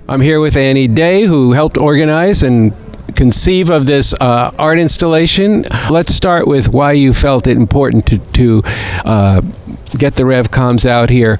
I'm here with Annie Day, who helped organize and conceive of this art installation. Let's start with why you felt it important to get the Revcoms out here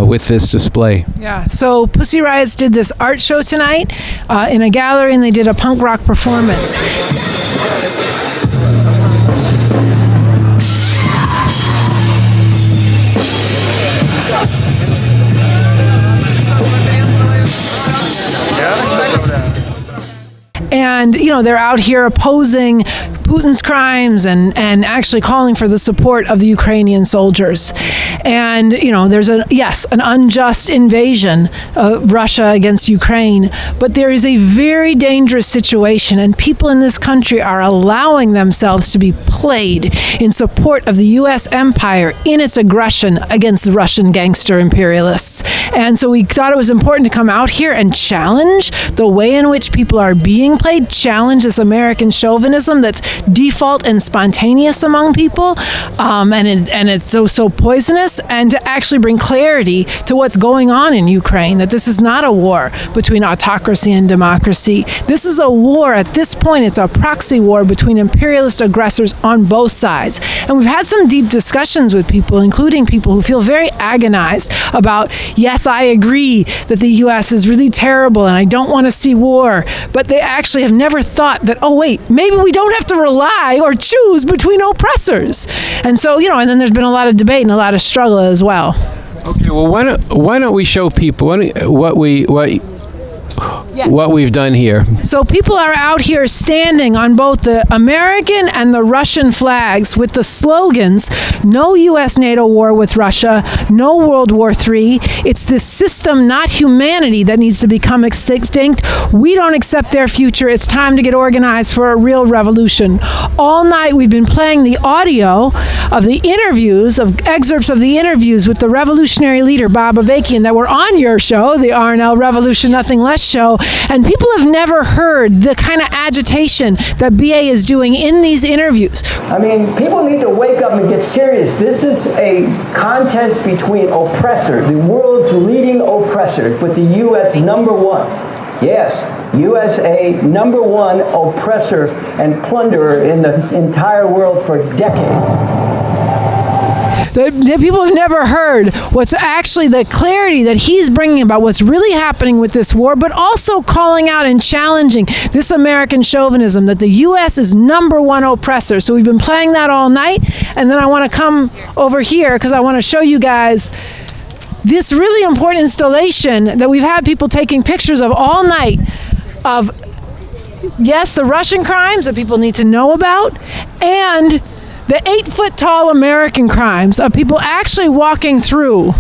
with this display. Yeah, so Pussy Riots did this art show tonight in a gallery, and they did a punk rock performance. And, you know, they're out here opposing Putin's crimes and actually calling for the support of the Ukrainian soldiers. And, you know, there's an unjust invasion of Russia against Ukraine, but there is a very dangerous situation, and people in this country are allowing themselves to be played in support of the U.S. empire in its aggression against the Russian gangster imperialists. And so we thought it was important to come out here and challenge the way in which people are being played, challenge this American chauvinism that's default and spontaneous among people, and it's so poisonous, and to actually bring clarity to what's going on in Ukraine, that this is not a war between autocracy and democracy. This is a war, at this point, it's a proxy war between imperialist aggressors on both sides. And we've had some deep discussions with people, including people who feel very agonized about, yes, I agree that the U.S. is really terrible and I don't want to see war, but they actually have never thought that, oh wait, maybe we don't have to rely or choose between oppressors. And so, you know, and then there's been a lot of debate and a lot of struggle as well. Okay, well, why don't we show people what we've done here? So people are out here standing on both the American and the Russian flags with the slogans, no U.S.-NATO war with Russia, no World War III. It's this system, not humanity, that needs to become extinct. We don't accept their future. It's time to get organized for a real revolution. All night we've been playing the audio of the interviews, of excerpts of the interviews with the revolutionary leader, Bob Avakian, that were on your show, the R&L Revolution Nothing Less show. And people have never heard the kind of agitation that BA is doing in these interviews. I mean, people need to wake up and get serious. This is a contest between oppressors, the world's leading oppressors, with the U.S. number one. Yes, USA number one oppressor and plunderer in the entire world for decades. The people have never heard what's actually the clarity that he's bringing about what's really happening with this war, but also calling out and challenging this American chauvinism that the U.S. is number one oppressor. So we've been playing that all night, and then I want to come over here because I want to show you guys this really important installation that we've had people taking pictures of all night of, yes, the Russian crimes that people need to know about, and the 8-foot-tall American crimes of people actually walking through.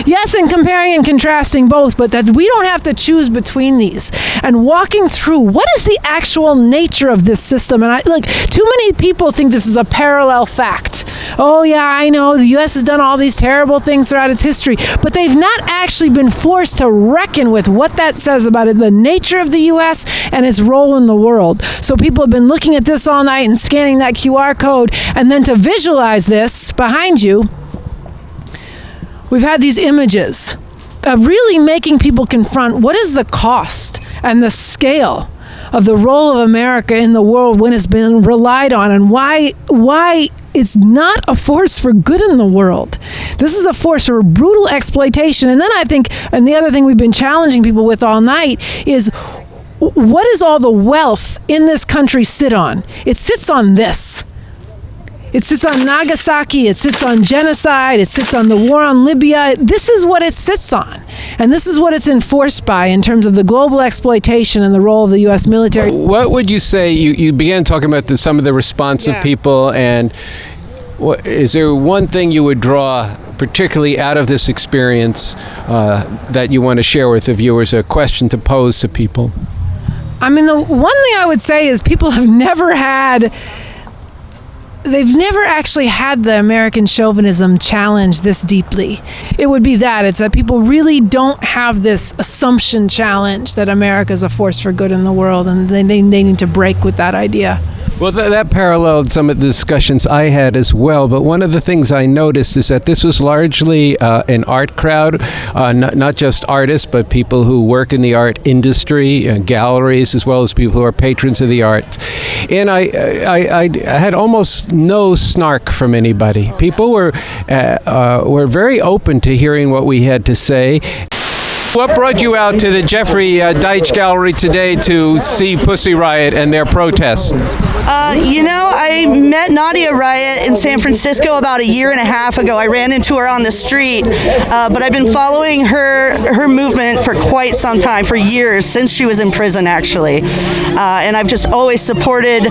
Yes, and comparing and contrasting both, but that we don't have to choose between these. And walking through, what is the actual nature of this system? And too many people think this is a parallel fact. Oh yeah, I know, the U.S. has done all these terrible things throughout its history, but they've not actually been forced to reckon with what that says about it, the nature of the U.S. and its role in the world. So people have been looking at this all night and scanning that QR code, and then to visualize this behind you, we've had these images of really making people confront what is the cost and the scale of the role of America in the world when it's been relied on, and why it's not a force for good in the world. This is a force for brutal exploitation. And then I think, and the other thing we've been challenging people with all night is, what does all the wealth in this country sit on? It sits on this. It sits on Nagasaki, it sits on genocide, it sits on the war on Libya. This is what it sits on. And this is what it's enforced by in terms of the global exploitation and the role of the U.S. military. What would you say, you began talking about some of the response of people, and is there one thing you would draw particularly out of this experience that you want to share with the viewers, a question to pose to people? I mean, the one thing I would say is people have never they've never actually had the American chauvinism challenged this deeply. It would be that. It's that people really don't have this assumption challenge that America is a force for good in the world, and they need to break with that idea. Well, that paralleled some of the discussions I had as well. But one of the things I noticed is that this was largely an art crowd, not just artists, but people who work in the art industry, galleries, as well as people who are patrons of the arts. And I had almost no snark from anybody. People were very open to hearing what we had to say. What brought you out to the Jeffrey Deitch Gallery today to see Pussy Riot and their protests? I met Nadia Riot in San Francisco about a year and a half ago. I ran into her on the street, but I've been following her movement for quite some time, for years, since she was in prison, actually. And I've just always supported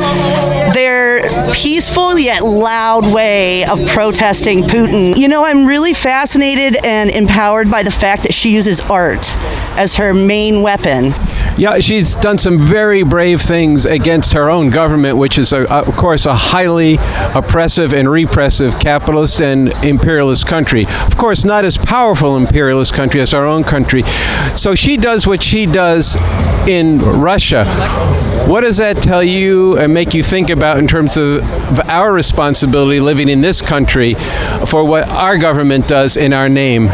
their peaceful yet loud way of protesting Putin. I'm really fascinated and empowered by the fact that she uses art as her main weapon. Yeah, she's done some very brave things against her own government, which is, of course, a highly oppressive and repressive capitalist and imperialist country. Of course, not as powerful imperialist country as our own country. So she does what she does in Russia. What does that tell you and make you think about in terms of our responsibility living in this country for what our government does in our name?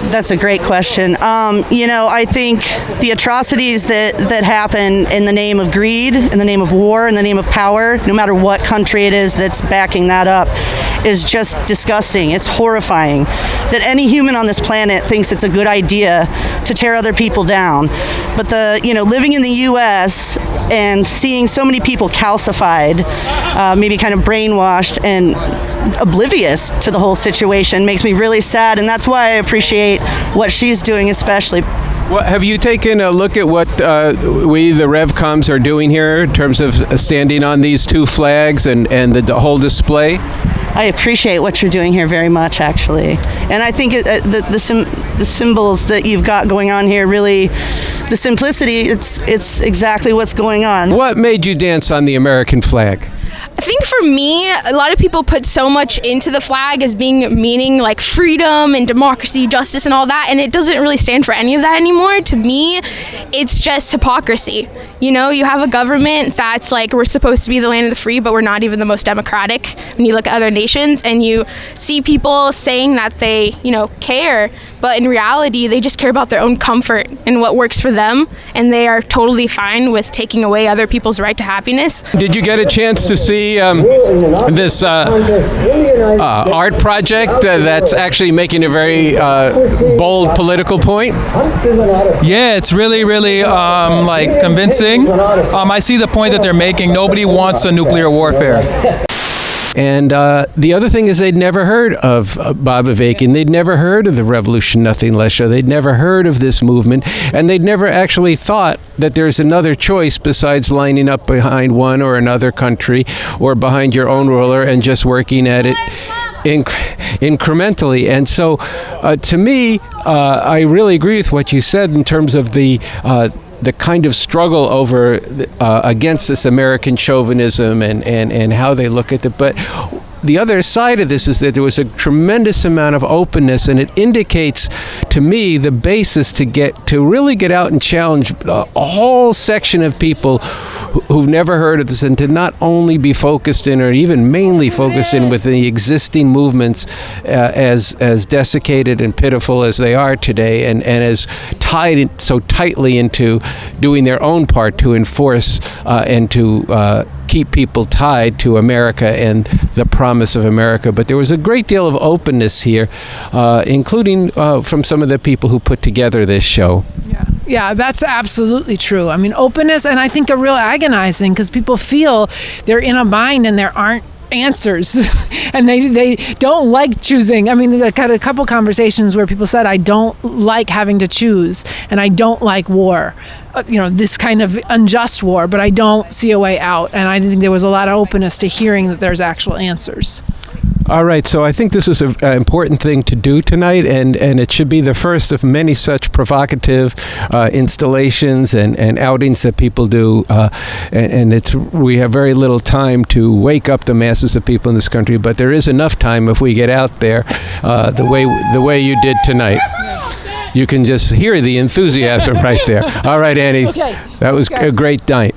That's a great question. I think the atrocities that happen in the name of greed, in the name of war, in the name of power, no matter what country it is that's backing that up, is just disgusting. It's horrifying that any human on this planet thinks it's a good idea to tear other people down. But living in the U.S. and seeing so many people calcified, maybe kind of brainwashed and oblivious to the whole situation makes me really sad, and that's why I appreciate what she's doing especially. Well, have you taken a look at what we, the Revcoms, are doing here in terms of standing on these two flags and the whole display? I appreciate what you're doing here very much, actually. And I think the symbols that you've got going on here, really, the simplicity, it's exactly what's going on. What made you dance on the American flag? I think for me, a lot of people put so much into the flag as meaning like freedom and democracy, justice and all that, and it doesn't really stand for any of that anymore. To me, it's just hypocrisy. You have a government that's like, we're supposed to be the land of the free, but we're not even the most democratic when you look at other nations, and you see people saying that they, care, but in reality, they just care about their own comfort and what works for them, and they are totally fine with taking away other people's right to happiness. Did you get a chance to see this art project that's actually making a very bold political point? Yeah, it's really, really convincing. I see the point that they're making. Nobody wants a nuclear warfare. And the other thing is they'd never heard of Bob Avakian. They'd never heard of the Revolution Nothing Less show. They'd never heard of this movement. And they'd never actually thought that there's another choice besides lining up behind one or another country or behind your own ruler and just working at it incrementally. And so to me, I really agree with what you said in terms of the kind of struggle over against this American chauvinism and how they look at it. But the other side of this is that there was a tremendous amount of openness, and it indicates to me the basis to really get out and challenge a whole section of people who've never heard of this, and to not only be focused in or even mainly focused in with the existing movements as desiccated and pitiful as they are today, and as tied so tightly into doing their own part to enforce and to keep people tied to America and the promise of America. But there was a great deal of openness here, including from some of the people who put together this show. Yeah, that's absolutely true. I mean, openness, and I think a real agonizing, because people feel they're in a bind and there aren't answers and they don't like choosing. I mean, I had a couple conversations where people said, I don't like having to choose, and I don't like war, this kind of unjust war, but I don't see a way out. And I think there was a lot of openness to hearing that there's actual answers. All right, so I think this is an important thing to do tonight, and it should be the first of many such provocative installations and outings that people do. And we have very little time to wake up the masses of people in this country, but there is enough time if we get out there the way you did tonight. You can just hear the enthusiasm right there. All right, Annie, that was a great night.